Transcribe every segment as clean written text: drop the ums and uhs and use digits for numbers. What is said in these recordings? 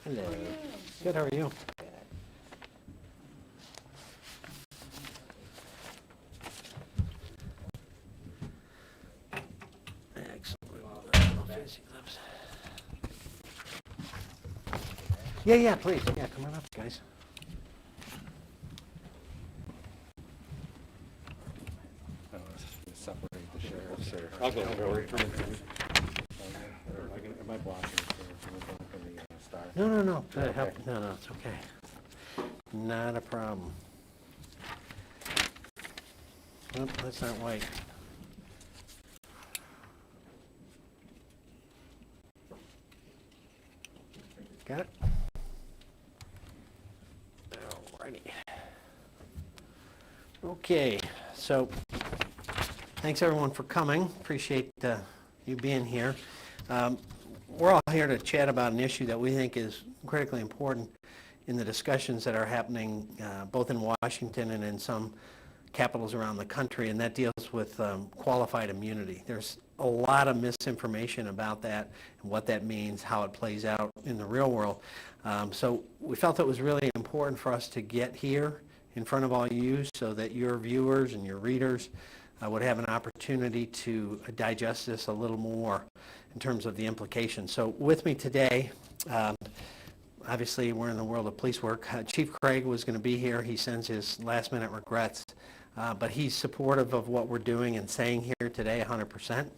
Hello. Good, how are you? Excellent. Fancy gloves. Yeah, please. Yeah, come on up, guys. Separate the sheriffs or... I'll go over it. Am I blocking it from the star? No. Okay. No, it's okay. Not a problem. Nope, that's not white. Got it? Alrighty. Okay, so thanks everyone for coming. Appreciate you being here. We're all here to chat about an issue that we think is critically important in the discussions that are happening both in Washington and in some capitals around the country, and that deals with qualified immunity. There's a lot of misinformation about that and what that means, how it plays out in the real world. So we felt it was really important for us to get here in front of all you so that your viewers and your readers would have an opportunity to digest this a little more in terms of the implications. So with me today, obviously we're in the world of police work. Chief Craig was going to be here. He sends his last minute regrets, but he's supportive of what we're doing and saying here today 100%.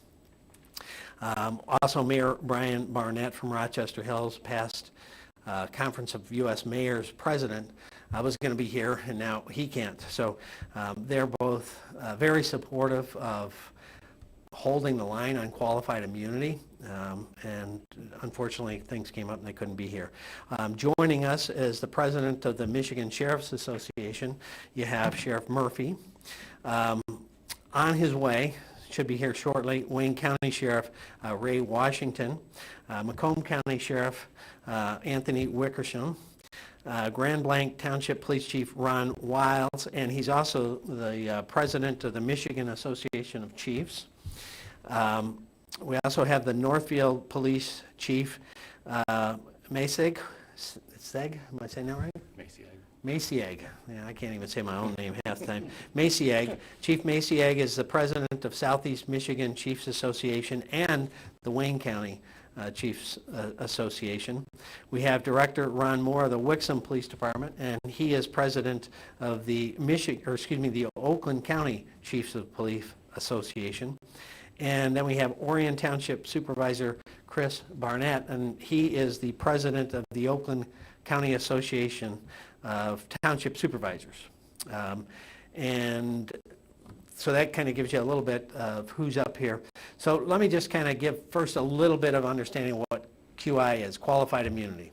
Also Mayor Brian Barnett from Rochester Hills, past Conference of U.S. Mayors president, was going to be here, and now he can't. So they're both very supportive of holding the line on qualified immunity, and unfortunately things came up and they couldn't be here. Joining us is the president of the Michigan Sheriff's Association. You have Sheriff Murphy. On his way, should be here shortly, Wayne County Sheriff Ray Washington, Macomb County Sheriff Anthony Wickersham, Grand Blanc Township Police Chief Ron Wiles, and he's also the president of the Michigan Association of Chiefs. We also have the Northfield Police Chief Macieg. Am I saying that right? Macieg. Yeah, I can't even say my own name half the time. Macieg. Chief Macieg is the president of Southeast Michigan Chiefs Association and the Wayne County Chiefs Association. We have Director Ron Moore of the Wixom Police Department, and he is president of the the Oakland County Chiefs of Police Association. And then we have Orion Township Supervisor Chris Barnett, and he is the president of the Oakland County Association of Township Supervisors. And so that kind of gives you a little bit of who's up here. So let me just kind of give first a little bit of understanding of what QI is, qualified immunity.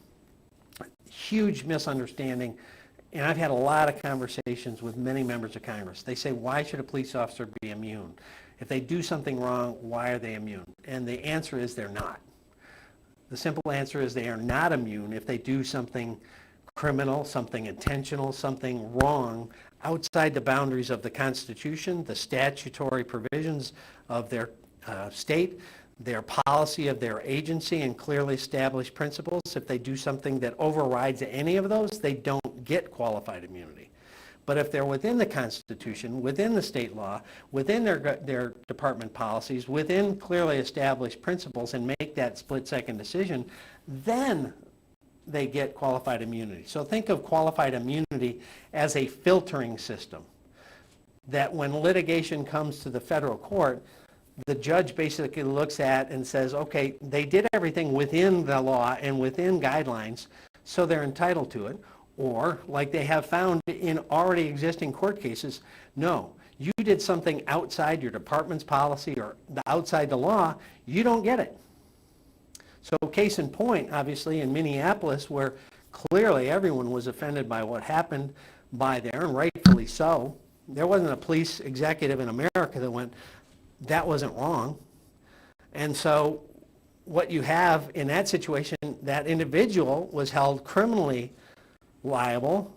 Huge misunderstanding, and I've had a lot of conversations with many members of Congress. They say, why should a police officer be immune? If they do something wrong, why are they immune? And the answer is they're not. The simple answer is they are not immune if they do something criminal, something intentional, something wrong outside the boundaries of the Constitution, the statutory provisions of their state, their policy of their agency, and clearly established principles. If they do something that overrides any of those, they don't get qualified immunity. But if they're within the Constitution, within the state law, within their department policies, within clearly established principles, and make that split-second decision, then they get qualified immunity. So think of qualified immunity as a filtering system, that when litigation comes to the federal court, the judge basically looks at and says, okay, they did everything within the law and within guidelines, so they're entitled to it. Or, like they have found in already existing court cases, no, you did something outside your department's policy or outside the law, you don't get it. So case in point, obviously, in Minneapolis, where clearly everyone was offended by what happened by there, and rightfully so, there wasn't a police executive in America that went, that wasn't wrong. And so what you have in that situation, that individual was held criminally liable,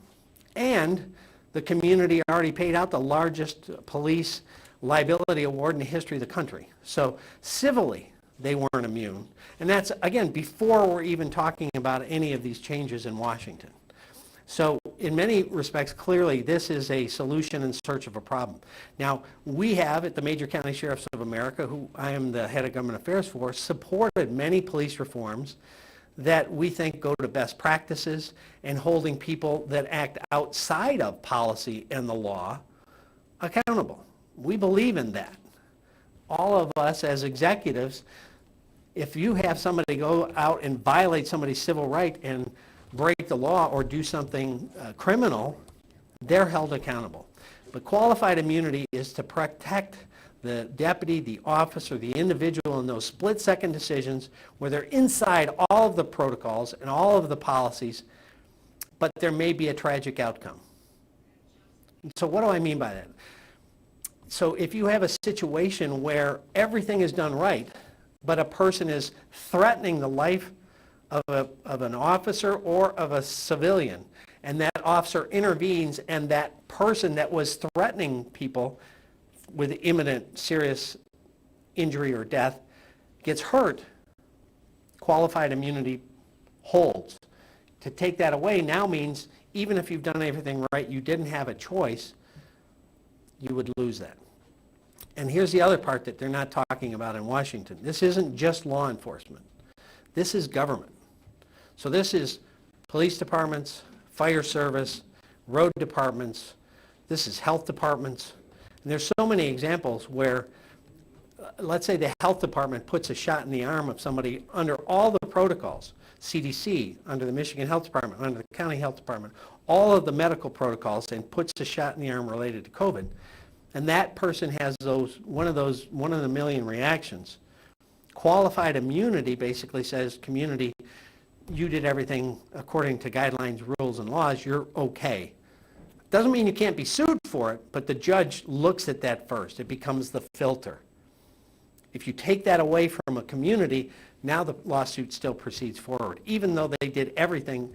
and the community already paid out the largest police liability award in the history of the country. So civilly, they weren't immune. And that's, again, before we're even talking about any of these changes in Washington. So in many respects, clearly, this is a solution in search of a problem. Now, we have, at the Major County Sheriffs of America, who I am the head of government affairs for, supported many police reforms that we think go to best practices and holding people that act outside of policy and the law accountable. We believe in that. All of us as executives, if you have somebody go out and violate somebody's civil right and break the law or do something criminal, they're held accountable. But qualified immunity is to protect the deputy, the officer, the individual in those split-second decisions where they're inside all of the protocols and all of the policies, but there may be a tragic outcome. So what do I mean by that? So if you have a situation where everything is done right, but a person is threatening the life of an officer or of a civilian, and that officer intervenes and that person that was threatening people with imminent serious injury or death gets hurt, qualified immunity holds. To take that away now means even if you've done everything right, you didn't have a choice, you would lose that. And here's the other part that they're not talking about in Washington. This isn't just law enforcement. This is government. So this is police departments, fire service, road departments, this is health departments. And there's so many examples where, let's say the health department puts a shot in the arm of somebody under all the protocols, CDC, under the Michigan Health Department, under the County Health Department, all of the medical protocols, and puts a shot in the arm related to COVID. And that person has one of the million reactions. Qualified immunity basically says, community, you did everything according to guidelines, rules, and laws, you're okay. Doesn't mean you can't be sued for it, but the judge looks at that first. It becomes the filter. If you take that away from a community, now the lawsuit still proceeds forward, even though they did everything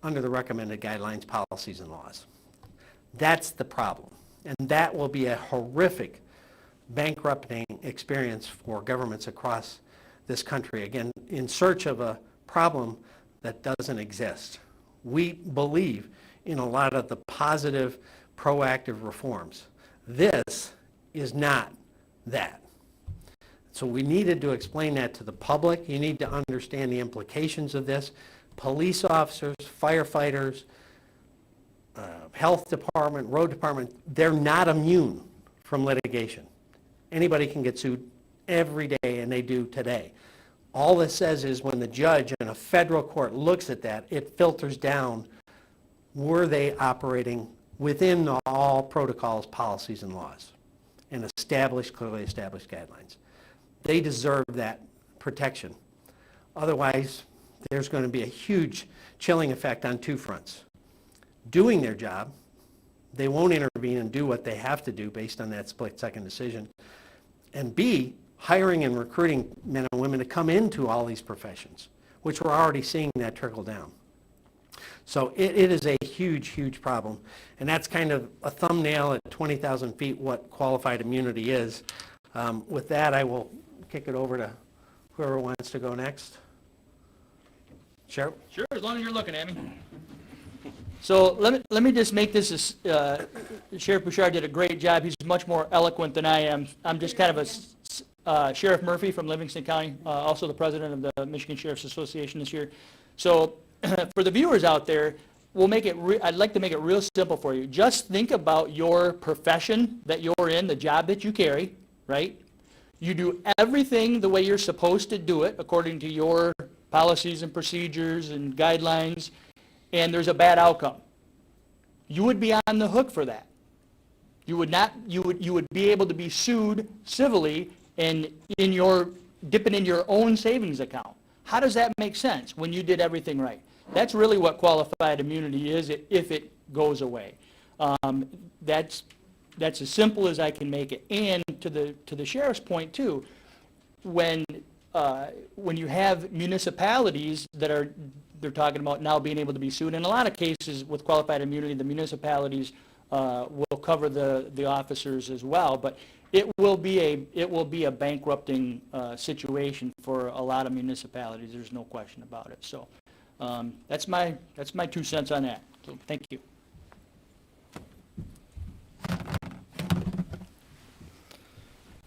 under the recommended guidelines, policies, and laws. That's the problem. And that will be a horrific bankrupting experience for governments across this country, again, in search of a problem that doesn't exist. We believe in a lot of the positive, proactive reforms. This is not that. So we needed to explain that to the public. You need to understand the implications of this. Police officers, firefighters, health department, road department, they're not immune from litigation. Anybody can get sued every day, and they do today. All this says is when the judge in a federal court looks at that, it filters down, were they operating within all protocols, policies, and laws, and clearly established guidelines. They deserve that protection. Otherwise, there's going to be a huge chilling effect on two fronts. Doing their job, they won't intervene and do what they have to do based on that split-second decision. And B, hiring and recruiting men and women to come into all these professions, which we're already seeing that trickle down. So it is a huge, huge problem. And that's kind of a thumbnail at 20,000 feet what qualified immunity is. With that, I will kick it over to whoever wants to go next. Sheriff? Sure, as long as you're looking at me. So let me just make this, Sheriff Bouchard did a great job. He's much more eloquent than I am. I'm just kind of a Sheriff Murphy from Livingston County, also the president of the Michigan Sheriff's Association this year. So for the viewers out there, I'd like to make it real simple for you. Just think about your profession that you're in, the job that you carry, right? You do everything the way you're supposed to do it according to your policies and procedures and guidelines, and there's a bad outcome. You would be on the hook for that. You would be able to be sued civilly and dipping in your own savings account. How does that make sense when you did everything right? That's really what qualified immunity is if it goes away. That's as simple as I can make it. And to the sheriff's point too, when you have municipalities they're talking about now being able to be sued. In a lot of cases with qualified immunity, the municipalities will cover the officers as well. But it will be a bankrupting situation for a lot of municipalities. There's no question about it. So that's my 2 cents on that. So thank you.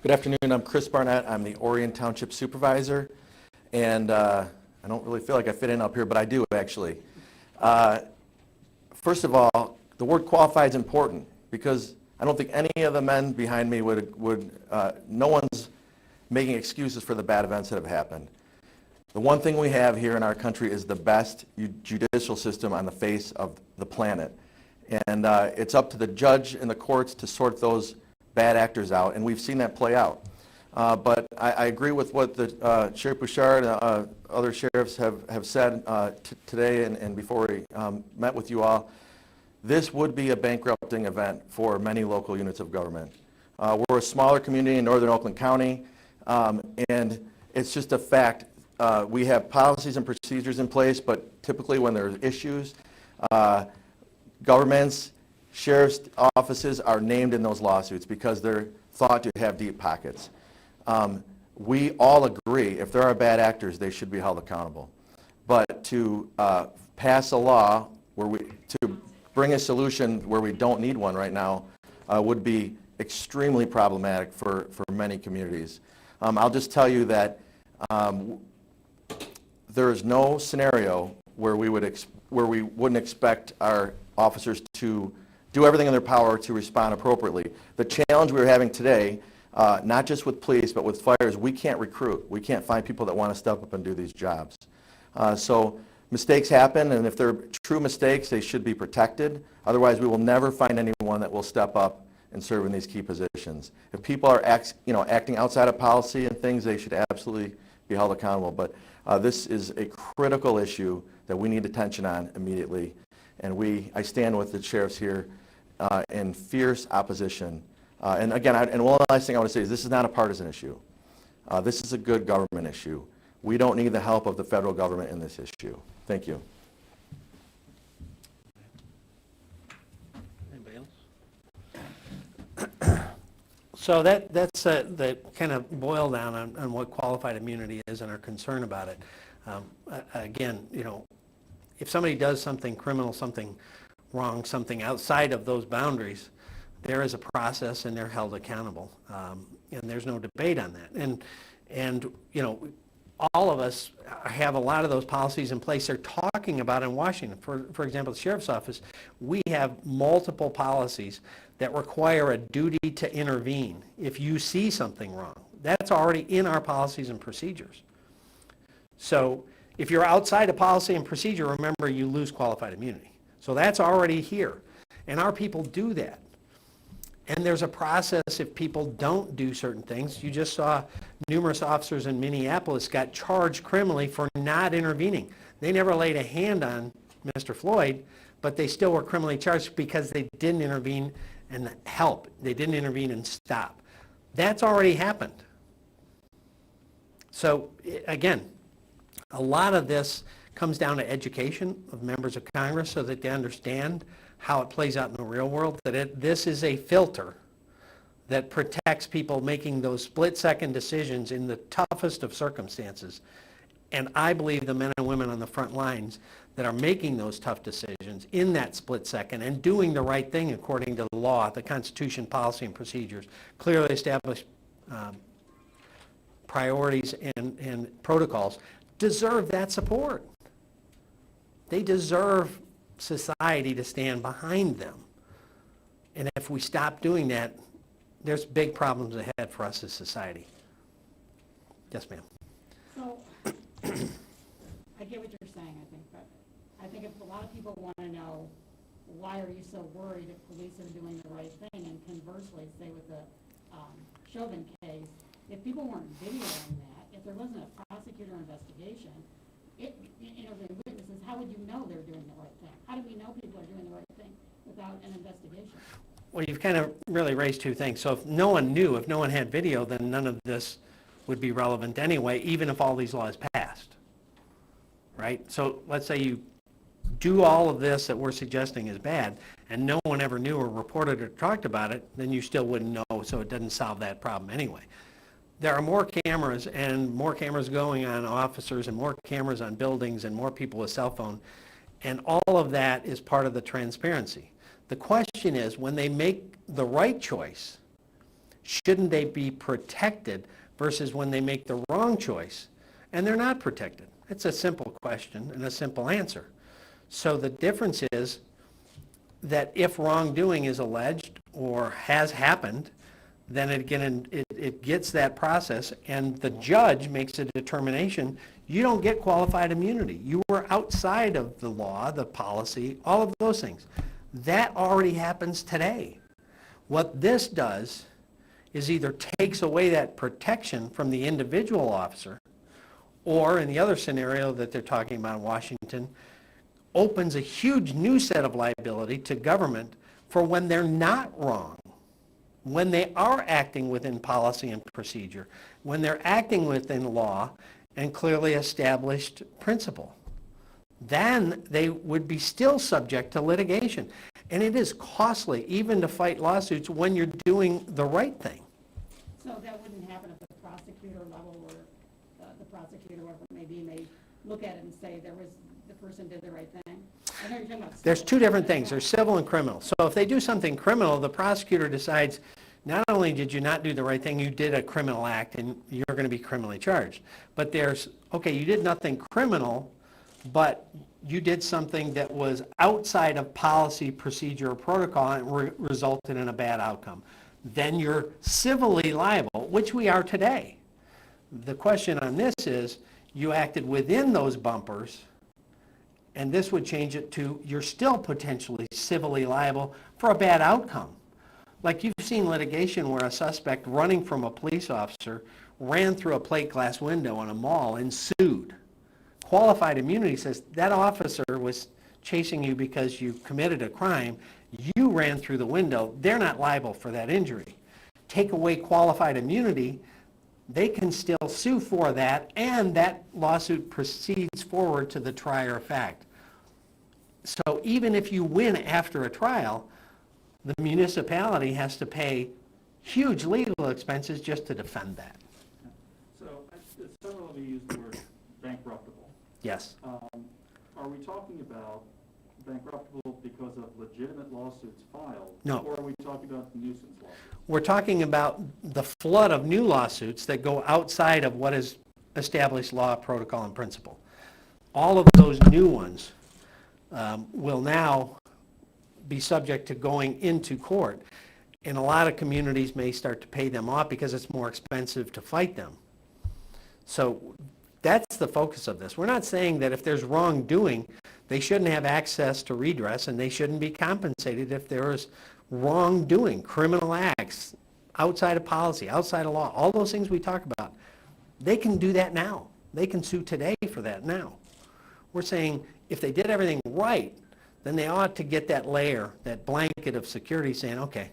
Good afternoon, I'm Chris Barnett, I'm the Orion Township Supervisor, and I don't really feel like I fit in up here, but I do actually. First of all, the word qualified is important, because I don't think any of the men behind me no one's making excuses for the bad events that have happened. The one thing we have here in our country is the best judicial system on the face of the planet, and it's up to the judge and the courts to sort those bad actors out, and we've seen that play out. But I agree with what the Sheriff Bouchard and other sheriffs have said today and before we met with you all. This would be a bankrupting event for many local units of government. We're a smaller community in northern Oakland County, and it's just a fact. We have policies and procedures in place, but typically when there's issues, governments, sheriff's offices are named in those lawsuits because they're thought to have deep pockets. We all agree if there are bad actors, they should be held accountable. But to pass a law to bring a solution where we don't need one right now would be extremely problematic for many communities. I'll just tell you that there is no scenario where we wouldn't expect our officers to do everything in their power to respond appropriately. The challenge we're having today, not just with police, but with fires, we can't recruit. We can't find people that want to step up and do these jobs. So mistakes happen, and if they're true mistakes, they should be protected. Otherwise, we will never find anyone that will step up and serve in these key positions. If people are acting outside of policy and things, they should absolutely be held accountable. But this is a critical issue that we need attention on immediately. And I stand with the sheriffs here in fierce opposition. And again, and one last thing I want to say is this is not a partisan issue. This is a good government issue. We don't need the help of the federal government in this issue. Thank you. Anybody else? So that's the kind of boil down on what qualified immunity is and our concern about it. Again, if somebody does something criminal, something wrong, something outside of those boundaries, there is a process and they're held accountable. And there's no debate on that. And all of us have a lot of those policies in place. They're talking about in Washington. For example, the Sheriff's Office, we have multiple policies that require a duty to intervene if you see something wrong. That's already in our policies and procedures. So if you're outside of policy and procedure, remember you lose qualified immunity. So that's already here. And our people do that. And there's a process if people don't do certain things. You just saw numerous officers in Minneapolis got charged criminally for not intervening. They never laid a hand on Mr. Floyd, but they still were criminally charged because they didn't intervene and help. They didn't intervene and stop. That's already happened. So again, a lot of this comes down to education of members of Congress so that they understand how it plays out in the real world, that this is a filter that protects people making those split-second decisions in the toughest of circumstances. And I believe the men and women on the front lines that are making those tough decisions in that split second and doing the right thing according to the law, the Constitution, policy, and procedures, clearly established priorities and protocols, deserve that support. They deserve society to stand behind them. And if we stop doing that, there's big problems ahead for us as society. Yes, ma'am. So, I get what you're saying, I think, but I think if a lot of people want to know, why are you so worried if police are doing the right thing? And conversely, say with the Chauvin case, if people weren't videoing that, if there wasn't a prosecutor investigation, the witnesses, how would you know they're doing the right thing? How do we know people are doing the right thing without an investigation? Well, you've kind of really raised two things. So if no one knew, if no one had video, then none of this would be relevant anyway, even if all these laws passed, right? So let's say you do all of this that we're suggesting is bad, and no one ever knew or reported or talked about it, then you still wouldn't know, so it doesn't solve that problem anyway. There are more cameras and more cameras going on officers and more cameras on buildings and more people with cell phone, and all of that is part of the transparency. The question is, when they make the right choice, shouldn't they be protected versus when they make the wrong choice and they're not protected? It's a simple question and a simple answer. So the difference is that if wrongdoing is alleged or has happened, then it gets that process, and the judge makes a determination. You don't get qualified immunity. You were outside of the law, the policy, all of those things. That already happens today. What this does is either takes away that protection from the individual officer, or in the other scenario that they're talking about in Washington, opens a huge new set of liability to government for when they're not wrong, when they are acting within policy and procedure, when they're acting within law and clearly established principle. Then they would be still subject to litigation. And it is costly even to fight lawsuits when you're doing the right thing. So that wouldn't happen at the prosecutor level, where the prosecutor, whoever it may be, may look at it and say the person did the right thing? I know you're talking about There's civil, two different but things. There's civil and criminal. So if they do something criminal, the prosecutor decides, not only did you not do the right thing, you did a criminal act and you're going to be criminally charged. But there's, okay, you did nothing criminal, but you did something that was outside of policy, procedure, or protocol and resulted in a bad outcome. Then you're civilly liable, which we are today. The question on this is, you acted within those bumpers, and this would change it to you're still potentially civilly liable for a bad outcome. Like you've seen litigation where a suspect running from a police officer ran through a plate glass window in a mall and sued. Qualified immunity says that officer was chasing you because you committed a crime. You ran through the window. They're not liable for that injury. Take away qualified immunity, they can still sue for that, and that lawsuit proceeds forward to the trier of fact. So even if you win after a trial, the municipality has to pay huge legal expenses just to defend that. So, several of you used the word bankruptable. Yes. Are we talking about bankruptable because of legitimate lawsuits filed? No. Or are we talking about nuisance lawsuits? We're talking about the flood of new lawsuits that go outside of what is established law, protocol, and principle. All of those new ones will now be subject to going into court. And a lot of communities may start to pay them off because it's more expensive to fight them. So that's the focus of this. We're not saying that if there's wrongdoing, they shouldn't have access to redress and they shouldn't be compensated if there is wrongdoing, criminal acts, outside of policy, outside of law, all those things we talk about. They can do that now. They can sue today for that now. We're saying if they did everything right, then they ought to get that layer, that blanket of security saying, okay,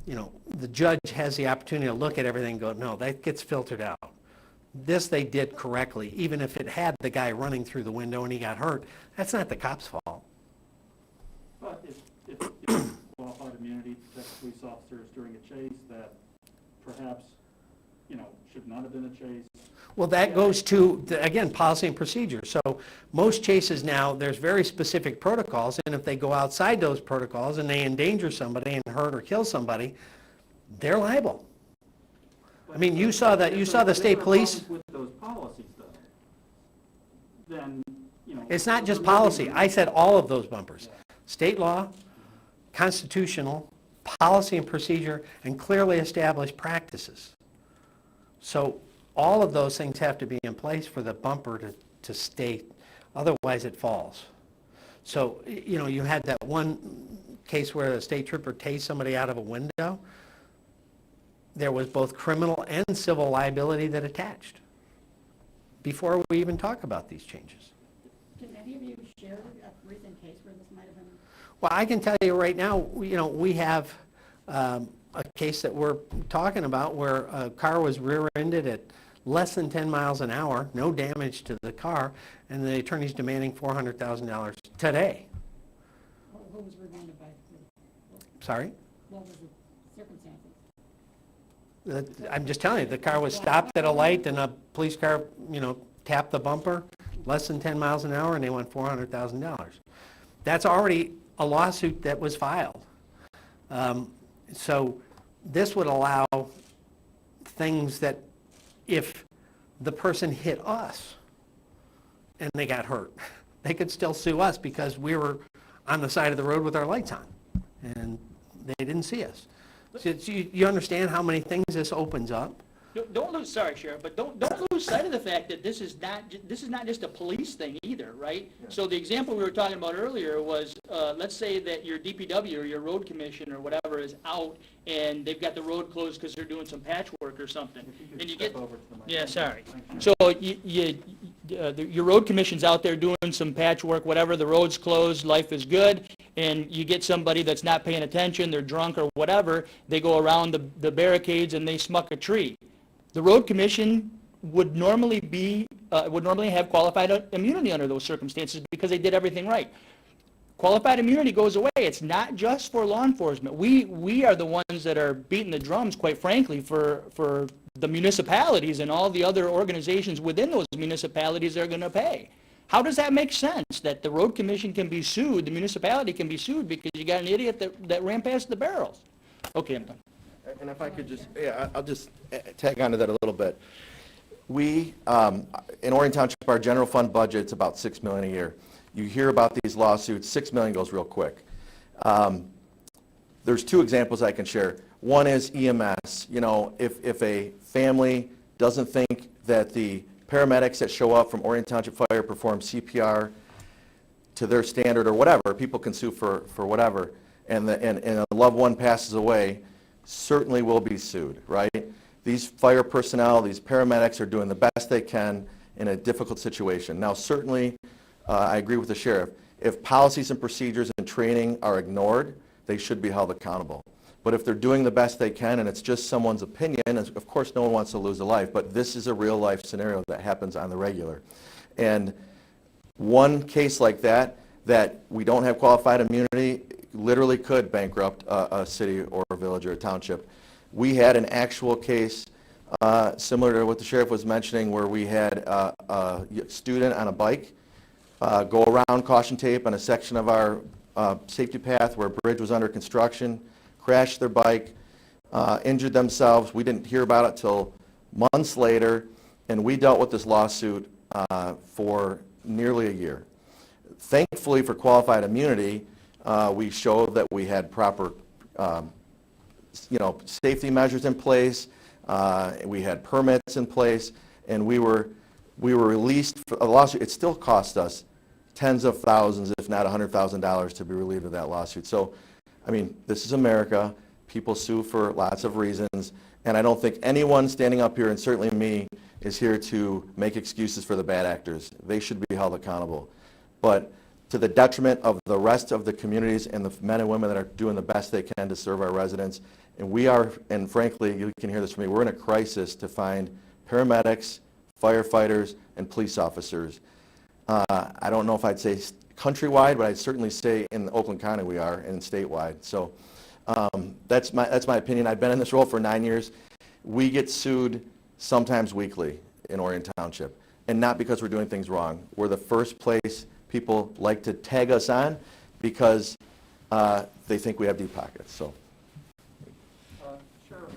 you know, the judge has the opportunity to look at everything and go, no, that gets filtered out. This they did correctly, even if it had the guy running through the window and he got hurt. That's not the cop's fault. But if qualified immunity protects police officers during a chase that perhaps, should not have been a chase. Well, that goes to, again, policy and procedure. So most chases now, there's very specific protocols, and if they go outside those protocols and they endanger somebody and hurt or kill somebody, they're liable. I mean, you saw the state police. With those policies, though, then, It's not just policy. I said all of those bumpers. State law, constitutional, policy and procedure, and clearly established practices. So all of those things have to be in place for the bumper to stay, otherwise it falls. So, you had that one case where a state trooper tased somebody out of a window. There was both criminal and civil liability that attached before we even talk about these changes. Can any of you share a recent case where this might have been? Well, I can tell you right now, we have a case that we're talking about where a car was rear-ended at less than 10 miles an hour, no damage to the car, and the attorney's demanding $400,000 today. Who was rear-ended by Sorry? What was the circumstances? I'm just telling you, the car was stopped at a light and a police car, tapped the bumper, less than 10 miles an hour, and they won $400,000. That's already a lawsuit that was filed. So this would allow things that if the person hit us and they got hurt, they could still sue us because we were on the side of the road with our lights on and they didn't see us. So you understand how many things this opens up? Don't lose, sorry, Sheriff, but don't lose sight of the fact that this is not just a police thing either, right? So the example we were talking about earlier was, let's say that your DPW or your road commission or whatever is out and they've got the road closed because they're doing some patchwork or something. If you could And you step get, over to the yeah, microphone. sorry. Thank you. So your road commission's out there doing some patchwork, whatever, the road's closed, life is good, and you get somebody that's not paying attention, they're drunk or whatever, they go around the barricades and they smuck a tree. The road commission would normally have qualified immunity under those circumstances because they did everything right. Qualified immunity goes away. It's not just for law enforcement. We are the ones that are beating the drums, quite frankly, for the municipalities and all the other organizations within those municipalities that are going to pay. How does that make sense, that the road commission can be sued, the municipality can be sued because you got an idiot that ran past the barrels? Okay, I'm done. And if I could just, I'll just tag onto that a little bit. We, in Orion Township, our general fund budget's about $6 million a year. You hear about these lawsuits, $6 million goes real quick. There's two examples I can share. One is EMS. If a family doesn't think that the paramedics that show up from Orion Township Fire perform CPR to their standard or whatever, people can sue for whatever, and a loved one passes away, certainly will be sued, right? These fire personnel, these paramedics are doing the best they can in a difficult situation. Now, certainly, I agree with the sheriff. If policies and procedures and training are ignored, they should be held accountable. But if they're doing the best they can and it's just someone's opinion, and of course no one wants to lose a life, but this is a real life scenario that happens on the regular. And one case like that we don't have qualified immunity, literally could bankrupt a city or a village or a township. We had an actual case similar to what the sheriff was mentioning, where we had a student on a bike go around caution tape on a section of our safety path where a bridge was under construction, crashed their bike, injured themselves. We didn't hear about it till months later, and we dealt with this lawsuit for nearly a year. Thankfully, for qualified immunity, we showed that we had proper, safety measures in place. We had permits in place, and we were released for a lawsuit. It still cost us tens of thousands, if not $100,000, to be relieved of that lawsuit. So, this is America. People sue for lots of reasons, and I don't think anyone standing up here, and certainly me, is here to make excuses for the bad actors. They should be held accountable. But to the detriment of the rest of the communities and the men and women that are doing the best they can to serve our residents. And we are, and frankly, you can hear this from me, we're in a crisis to find paramedics, firefighters, and police officers. I don't know if I'd say countrywide, but I'd certainly say in Oakland County we are, and statewide. So that's my opinion. I've been in this role for 9 years. We get sued sometimes weekly in Orion Township, and not because we're doing things wrong. We're the first place people like to tag us on because they think we have deep pockets. So, Sheriff,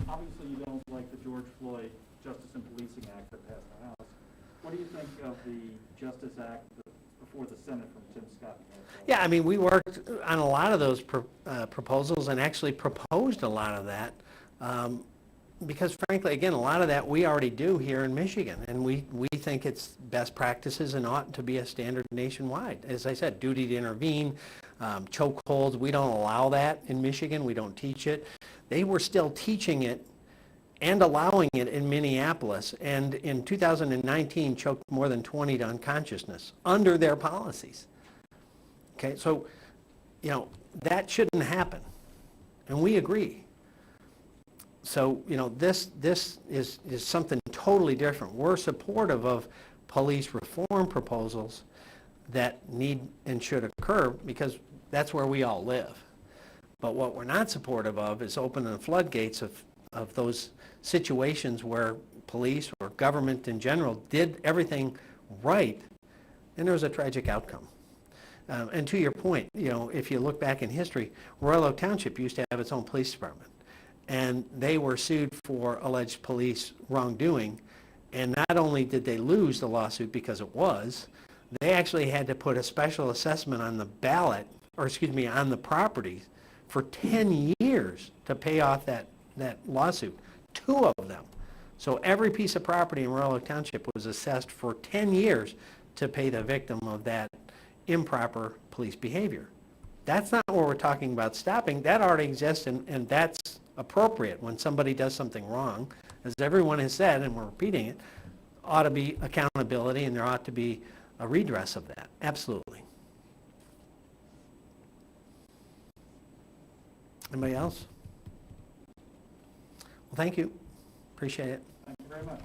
obviously you don't like the George Floyd Justice and Policing Act that passed the House. What do you think of the Justice Act before the Senate from Tim Scott? Yeah, we worked on a lot of those proposals and actually proposed a lot of that because frankly, again, a lot of that we already do here in Michigan, and we think it's best practices and ought to be a standard nationwide. As I said, duty to intervene, chokeholds, we don't allow that in Michigan. We don't teach it. They were still teaching it and allowing it in Minneapolis, and in 2019 choked more than 20 to unconsciousness under their policies. Okay, so, that shouldn't happen, and we agree. So, this is something totally different. We're supportive of police reform proposals that need and should occur because that's where we all live. But what we're not supportive of is opening the floodgates of those situations where police or government in general did everything right, and there was a tragic outcome. And to your point, if you look back in history, Royal Oak Township used to have its own police department, and they were sued for alleged police wrongdoing, and not only did they lose the lawsuit because it was, they actually had to put a special assessment on the ballot, on the property for 10 years to pay off that lawsuit, 2 of them. So every piece of property in Royal Oak Township was assessed for 10 years to pay the victim of that improper police behavior. That's not what we're talking about stopping. That already exists, and that's appropriate when somebody does something wrong. As everyone has said, and we're repeating it, ought to be accountability, and there ought to be a redress of that. Absolutely. Anybody else? Well, thank you. Appreciate it. Thank you very much.